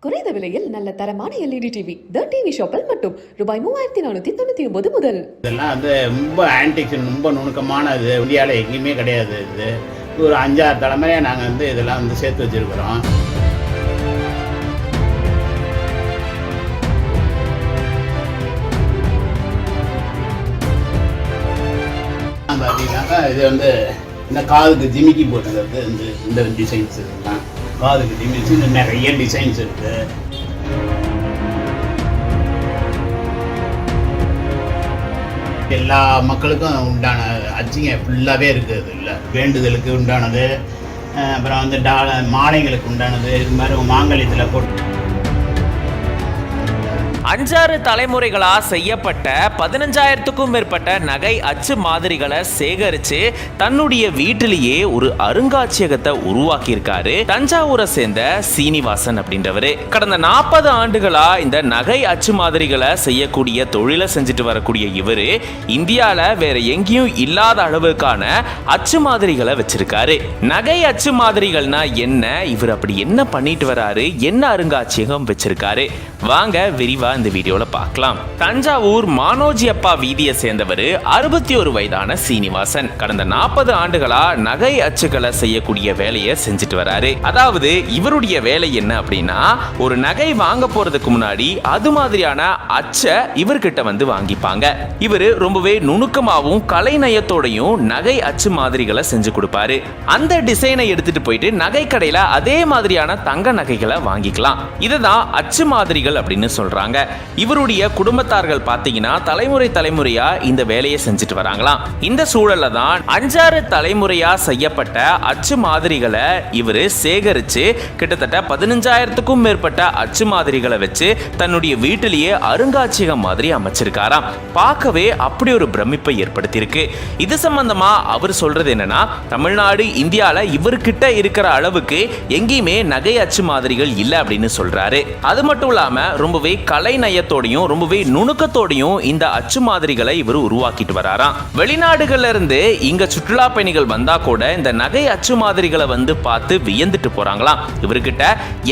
குறைந்த விலையில் நல்ல தரமான LED டிவி தி டிவி ஷாப்பில் மட்டும் ரூபாய் 3499 முதல். இதெல்லாம் ரொம்ப ஆன்டிக்ஸ், ரொம்ப நுணுக்கமானது. இந்தியாவில் எங்கேயுமே கிடையாது. இது ஒரு 5-6 தலைமுறையாக நாங்கள் இதெல்லாம் சேர்த்து வச்சுருக்கிறோம். பார்த்தீங்கன்னாக்கா இது இந்த காதுக்கு ஜிமிக்கி போட்டது இந்த டிசைன்ஸ் இதெல்லாம் காதுக்கு ஜிமிக்கி நிறைய டிசைன்ஸ் இருக்குது. எல்லா மக்களுக்கும் உண்டான அச்சிங்க ஃபுல்லாகவே இருக்குது. இல்லை வேண்டுதலுக்கு உண்டானது, அப்புறம் மாலைங்களுக்கு உண்டானது, இது மாதிரி மாங்கல்யத்தில் போட்டு 5-6 தலைமுறைகளா செய்யப்பட்ட 15,000க்கும் மேற்பட்ட நகை அச்சு மாதிரிகளை சேகரிச்சு தன்னுடைய வீட்டிலேயே ஒரு அருங்காட்சியகத்தை உருவாக்கியிருக்காரு தஞ்சாவூரை சேர்ந்த சீனிவாசன் அப்படின்றவரு. கடந்த 40 ஆண்டுகளா இந்த நகை அச்சு மாதிரிகளை செய்யக்கூடிய தொழிலை செஞ்சுட்டு வரக்கூடிய இவரு இந்தியால வேற எங்கேயும் இல்லாத அளவுக்கான அச்சு மாதிரிகளை வச்சிருக்காரு. நகை அச்சு மாதிரிகள்னா என்ன, இவர் அப்படி என்ன பண்ணிட்டு வராரு, என்ன அருங்காட்சியகம் வச்சிருக்காரு, வாங்க விரிவா இந்த வீடியோல பார்க்கலாம். தஞ்சாவூர் மானோஜியப்பா வீதியை சேர்ந்தவர் 61 வயதான சீனிவாசன். கடந்த 40 ஆண்டுகளா நகை அச்சுகளை செய்யக்கூடிய வேலையை செஞ்சுட்டு வராரு. அதாவது இவருடைய வேலை என்ன அப்படின்னா, ஒரு நகை வாங்க போறதுக்கு முன்னாடி அது மாதிரியான அச்சை இவர்கிட்ட வாங்கிப்பாங்க. இவரு ரொம்பவே நுணுக்கமாவும் கலை நயத்தோடையும் நகை அச்சு மாதிரிகளை செஞ்சு கொடுப்பாரு. அந்த டிசைனை எடுத்துட்டு போயிட்டு நகை கடையில அதே மாதிரியான தங்க நகைகளை வாங்கிக்கலாம். இதுதான் அச்சு மாதிரிகள் அப்படின்னு சொல்றாங்க. இவருடைய குடும்பத்தார்கள் பாத்தீங்கன்னா தலைமுறையா இந்த வேலையை செஞ்சுட்டு வராங்களாம். இந்த சூழல்ல தான் 5-6 தலைமுறையா செய்யப்பட்ட அச்சு மாதிரிகளை இவரு சேகரிச்சு கிட்டத்தட்ட 15,000க்கும் மேற்பட்ட அச்சு மாதிரிகளை வச்சு தன்னுடைய வீட்டிலேயே அருங்காட்சியகம் மாதிரி அமைச்சிருக்காராம். பார்க்கவே அப்படி ஒரு பிரமிப்பை ஏற்படுத்தியிருக்கு. இது சம்பந்தமா அவர் சொல்றது என்னன்னா, தமிழ்நாடு இந்தியால இவர்கிட்ட இருக்கிற அளவுக்கு எங்கேயுமே நகை அச்சு மாதிரிகள் இல்லை அப்படின்னு சொல்றாரு. அது மட்டும் இல்லாம ரொம்பவே கலை நயத்தோடையும் ரொம்பவே நுணுக்கத்தோடையும் இந்த அச்சு மாதிரிகளை இவர் உருவாக்கிட்டு வராராம். வெளிநாடுகள்ல இருந்து இங்க சுற்றுலா பயணிகள் வந்தா கூட இந்த நகை அச்சு மாதிரிகளை பார்த்து வியந்துட்டு போறாங்களாம். இவர்கிட்ட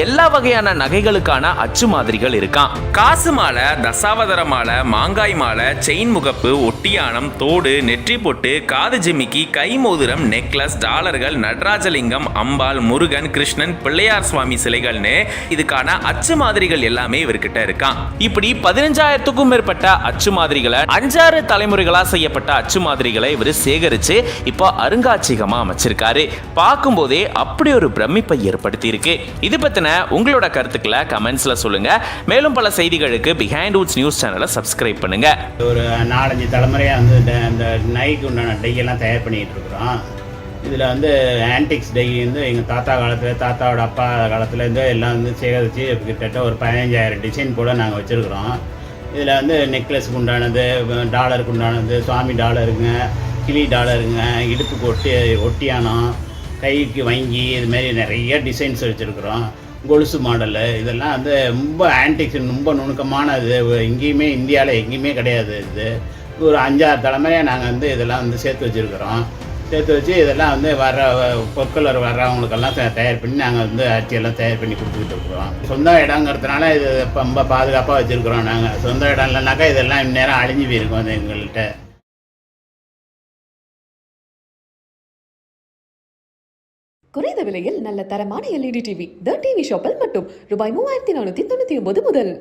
எல்லா வகையான நகைகளுக்கான அச்சு மாதிரிகள் இருக்காம். காசு மாலை, தசாவதார மாலை, மாங்காய் மாலை, செயின் முகப்பு, ஒட்டியானம், தோடு, நெற்றி பொட்டு, காது ஜிமிக்கி, கை மோதிரம், நெக்லஸ், டாலர்கள், நடராஜலிங்கம், அம்பாள், முருகன், கிருஷ்ணன், பிள்ளையார் சுவாமி சிலைகள்னு இதுக்கான அச்சு மாதிரிகள் எல்லாமே இவர்கிட்ட இருக்கான். இப்படி 15,000க்கும் மேற்பட்ட அச்சு மாதிரிகளை 5-6 தலைமுறைகளா செய்யப்பட்ட அச்சு மாதிரிகளை இவர் சேகரிச்சு இப்போ அருங்காட்சியகமா அமைச்சிருக்காரு. பார்க்கும் போதே அப்படி ஒரு பிரமிப்பை ஏற்படுத்தி இருக்கு. இது பத்தின உங்களோட கருத்துக்களை கமெண்ட்ஸ்ல சொல்லுங்க. மேலும் பல செய்திகளுக்கு பிஹைண்ட் வுட்ஸ் நியூஸ் சேனலை சப்ஸ்கிரைப் பண்ணுங்க. ஒரு 4-5 தலைமுறையா இந்த நைக்கு உண்டான டையெல்லாம் தயார் பண்ணிட்டு இருக்கிறோம். இதில் ஆன்டிக்ஸ் டை எங்கள் தாத்தா காலத்தில், தாத்தாவோட அப்பா காலத்தில் எல்லாம் சேகரித்து கிட்டத்தட்ட ஒரு 15,000 டிசைன் போல் நாங்கள் வச்சுருக்குறோம். இதில் நெக்லஸுக்கு உண்டானது, டாலருக்கு உண்டானது, சுவாமி டாலருங்க, கிளி டாலருங்க, இடுப்புக்கு ஒட்டியானம், கைக்கு வங்கி, இதுமாரி நிறைய டிசைன்ஸ் வச்சுருக்குறோம். கொலுசு மாடலு இதெல்லாம் ரொம்ப ஆன்டிக்ஸ், ரொம்ப நுணுக்கமானது. எங்கேயுமே இந்தியாவில் எங்கேயுமே கிடையாது. இது ஒரு 5-6 தலைமுறையாக நாங்கள் இதெல்லாம் சேர்த்து வச்சுருக்குறோம். சேர்த்து வச்சு இதெல்லாம் வர்ற பொருட்கள் வர்றவங்களுக்கெல்லாம் தயார் பண்ணி நாங்கள் அரிசியெல்லாம் தயார் பண்ணி கொடுத்துக்கிட்டு இருக்கிறோம். சொந்த இடங்கிறதுனால இது ரொம்ப பாதுகாப்பாக வச்சுருக்குறோம். நாங்கள் சொந்த இடம் இல்லைனாக்கா இதெல்லாம் இந்நேரம் அழிஞ்சு போயிருக்கோம் எங்கள்கிட்ட. குறைந்த விலையில் நல்ல தரமான LED டிவி தி டிவி ஷாப்பில் மட்டும் ரூபாய் 3499 முதல்.